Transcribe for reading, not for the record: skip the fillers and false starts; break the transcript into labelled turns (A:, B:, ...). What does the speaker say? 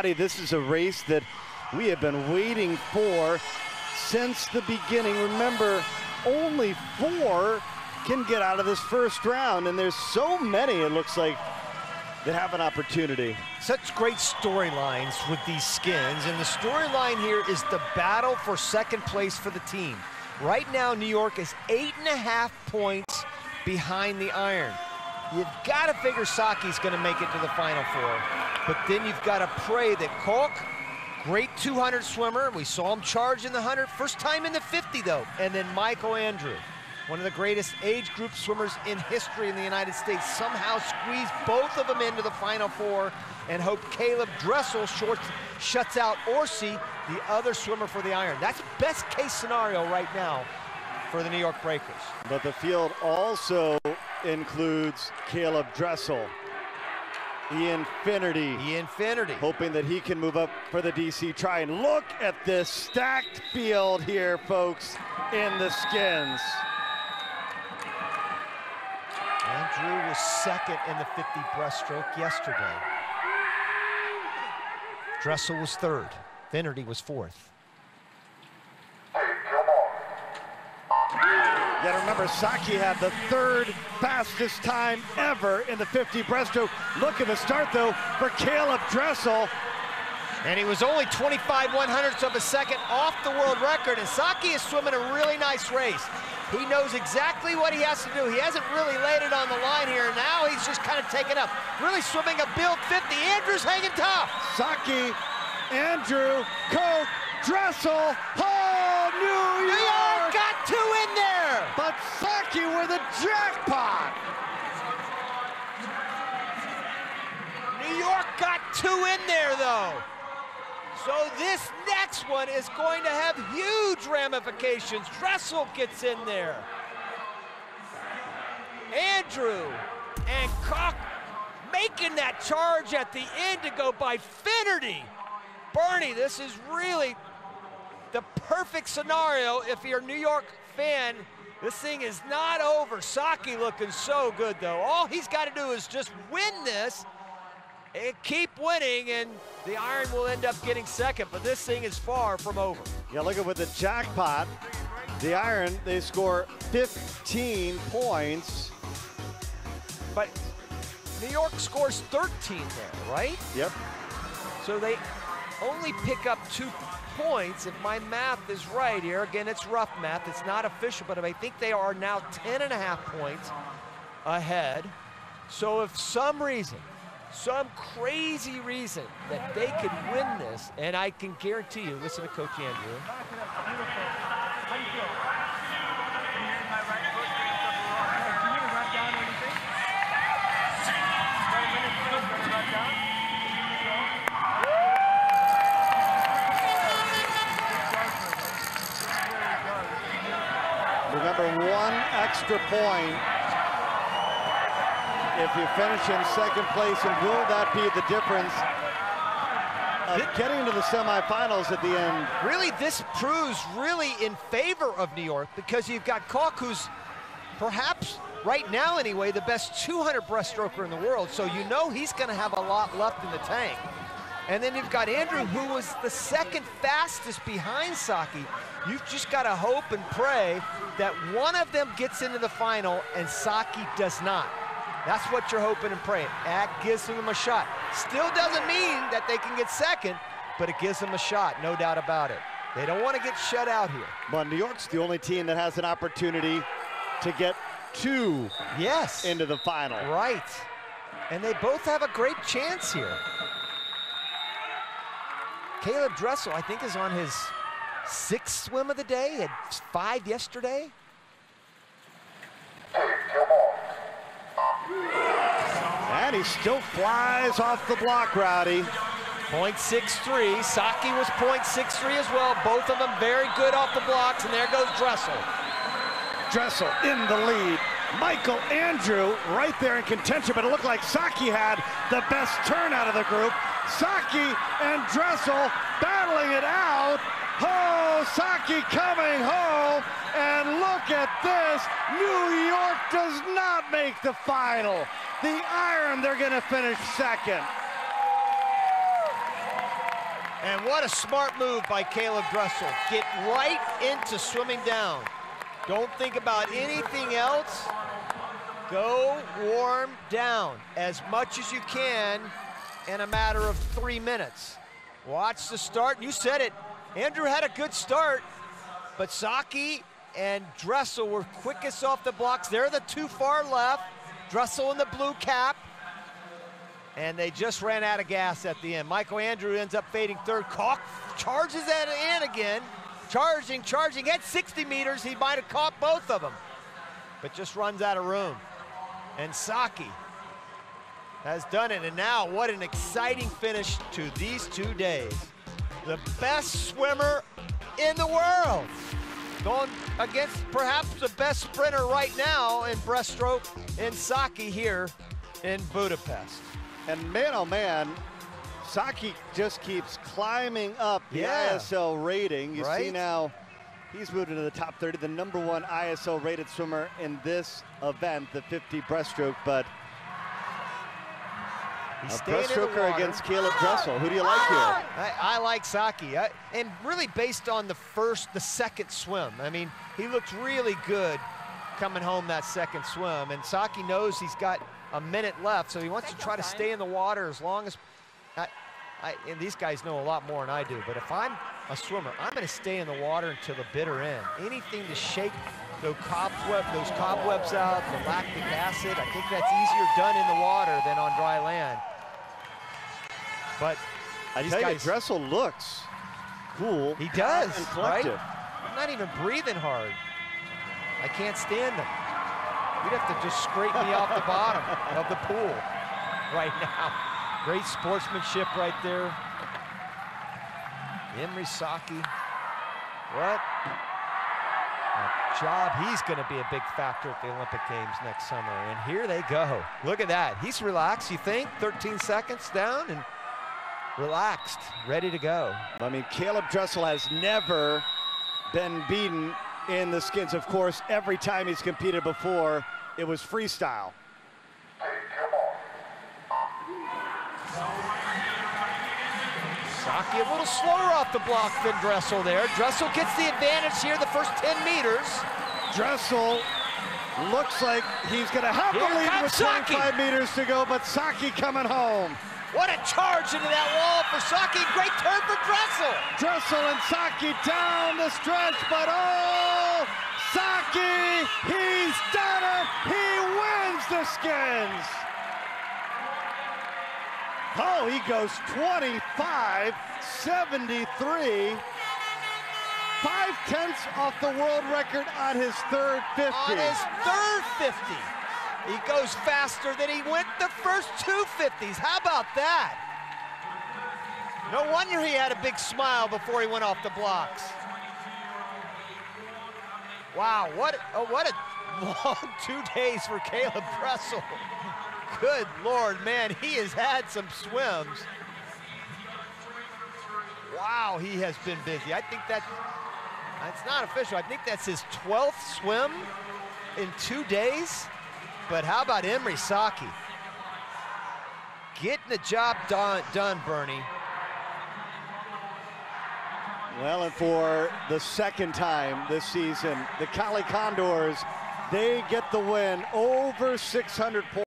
A: everybody. This is a race that we have been waiting for since the beginning. Remember, only 4 can get out of this first round, and there's so many, it looks like, that have an opportunity.
B: Such great storylines with these skins, and the storyline here is the battle for second place for the team. Right now, New York is 8.5 points behind the iron. You've got to figure Saki's going to make it to the Final Four, but then you've got to pray that Koch, great 200 swimmer, we saw him charge in the 100, first time in the 50 though, and then Michael Andrew, one of the greatest age group swimmers in history in the United States, somehow squeeze both of them into the Final Four and hope Caleb Dрессel shuts out Orsi, the other swimmer for the iron. That's best case scenario right now for the New York Breakers.
A: But the field also includes Caleb Dрессel, Ian Finisterre. Hoping that he can move up for the DC try. And look at this stacked field here, folks, in the skins.
B: Andrew was second in the 50 breaststroke yesterday. Dрессel was third. Finisterre was fourth.
A: You gotta remember, Saki had the 3rd fastest time ever in the 50 breaststroke. Look at the start, though, for Caleb Dрессel.
B: And he was only 25/100ths of a second off the world record, and Saki is swimming a really nice race. He knows exactly what he has to do. He hasn't really laid it on the line here. Now he's just kind of taken up. Really swimming a build 50. Andrew's hanging tough.
A: Saki, Andrew, Koch, Dрессel. Oh, New York
B: got 2 in there.
A: But Saki with a jackpot.
B: New York got 2 in there, though. So this next one is going to have huge ramifications. Dрессel gets in there. Andrew and Koch making that charge at the end to go by Finisterre. Bernie, this is really the perfect scenario if you're a New York fan. This thing is not over. Saki looking so good, though. All he's got to do is just win this and keep winning, and the iron will end up getting second, but this thing is far from over.
A: Yeah, look at with the jackpot, the iron, they score 15 points.
B: But New York scores 13 there, right?
A: Yep.
B: So they only pick up 2 points, if my math is right here. Again, it's rough math, it's not official, but I think they are now 10.5 points ahead. So if some reason, some crazy reason that they could win this, and I can guarantee you, listen to Coach Andrew.
A: Remember, 1 extra point if you finish in second place, and will that be the difference of getting to the semifinals at the end?
B: Really, this proves really in favor of New York, because you've got Koch, who's perhaps, right now anyway, the best 200 breaststroker in the world, so you know he's going to have a lot left in the tank. And then you've got Andrew, who was the 2nd fastest behind Saki. You've just got to hope and pray that one of them gets into the final and Saki does not. That's what you're hoping and praying. That gives them a shot. Still doesn't mean that they can get second, but it gives them a shot, no doubt about it. They don't want to get shut out here.
A: But New York's the only team that has an opportunity to get 2 into the final.
B: Right. And they both have a great chance here. Caleb Dрессel, I think, is on his 6th swim of the day. He had 5 yesterday.
A: And he still flies off the block, Rowdy.
B: 0.63. Saki was 0.63 as well. Both of them very good off the blocks, and there goes Dрессel.
A: Dрессel in the lead. Michael Andrew right there in contention, but it looked like Saki had the best turn out of the group. Saki and Dрессel battling it out. Oh, Saki coming home, and look at this. New York does not make the final. The iron, they're gonna finish second.
B: And what a smart move by Caleb Dressel. Get right into swimming down. Don't think about anything else. Go warm down as much as you can in a matter of 3 minutes. Watch the start. You said it. Andrew had a good start, but Saki and Dressel were quickest off the blocks. They're the two far left. Dressel in the blue cap. And they just ran out of gas at the end. Michael Andrew ends up fading third. Koch charges at the end again. Charging at 60 meters. He might have caught both of them, but just runs out of room. And Saki has done it. And now what an exciting finish to these 2 days. The best swimmer in the world, going against perhaps the best sprinter right now in breaststroke in Saki here in Budapest.
A: And man, oh man, Saki just keeps climbing up the ISL rating. You see now, he's moved into the top 30, the #1 ISL rated swimmer in this event, the 50 breaststroke, but
B: he's
A: a breaststroker against Caleb Dressel. Who do you like here?
B: I like Saki, and really based on the second swim. I mean, he looked really good coming home that second swim, and Saki knows he's got a minute left, so he wants to try to stay in the water as long as, and these guys know a lot more than I do, but if I'm a swimmer, I'm gonna stay in the water until the bitter end. Anything to shake those cobwebs out, the lactic acid, I think that's easier done in the water than on dry land. But
A: I tell you, Dressel looks cool.
B: He does,
A: and collective.
B: Right? I'm not even breathing hard. I can't stand him. You'd have to just scrape me off the bottom of the pool right now. Great sportsmanship right there. Emre Saki. What a job. He's going to be a big factor at the Olympic Games next summer. And here they go. Look at that. He's relaxed, you think? 13 seconds down and relaxed, ready to go.
A: I mean, Caleb Dressel has never been beaten in the skins. Of course, every time he's competed before, it was freestyle.
B: Saki a little slower off the block than Dressel there. Dressel gets the advantage here the first 10 meters.
A: Dressel looks like he's going to have the lead with 25 meters to go, but Saki coming home.
B: What a charge into that wall for Saki. Great turn for Dressel.
A: Dressel and Saki down the stretch, but oh, Saki, he's done it. He wins the skins. Oh, he goes 25.73. 5/10 off the world record on his third 50.
B: On his third 50. He goes faster than he went the first 2 50s. How about that? No wonder he had a big smile before he went off the blocks. Wow, what a long 2 days for Caleb Dressel. Good Lord, man, he has had some swims. Wow, he has been busy. I think that's not official. I think that's his 12th swim in 2 days. But how about Emre Saki? Getting the job done, Bernie.
A: Well, and for the second time this season, the Cali Condors, they get the win over 600 points.